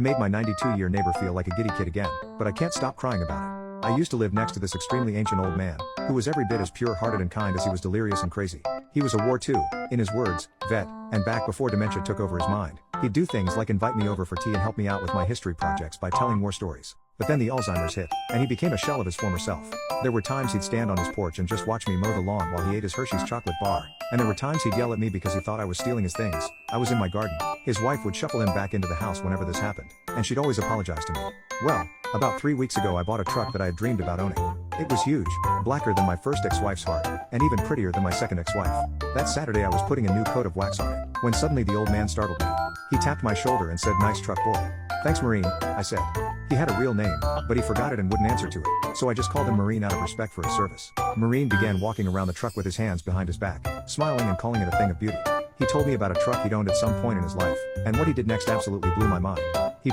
Made my 92-year neighbor feel like a giddy kid again, but I can't stop crying about it. I used to live next to this extremely ancient old man, who was every bit as pure-hearted and kind as he was delirious and crazy. He was a war too, in his words, vet, and back before dementia took over his mind, he'd do things like invite me over for tea and help me out with my history projects by telling war stories. But then the Alzheimer's hit, and he became a shell of his former self. There were times he'd stand on his porch and just watch me mow the lawn while he ate his Hershey's chocolate bar, and there were times he'd yell at me because he thought I was stealing his things. I was in my garden. His wife would shuffle him back into the house whenever this happened, and she'd always apologize to me. Well, about 3 weeks ago I bought a truck that I had dreamed about owning. It was huge, blacker than my first ex-wife's heart, and even prettier than my second ex-wife. That Saturday I was putting a new coat of wax on it, when suddenly the old man startled me. He tapped my shoulder and said, "Nice truck, boy." "Thanks, Marine," I said. He had a real name, but he forgot it and wouldn't answer to it, so I just called him Marine out of respect for his service. Marine began walking around the truck with his hands behind his back, smiling and calling it a thing of beauty. He told me about a truck he'd owned at some point in his life, and what he did next absolutely blew my mind. He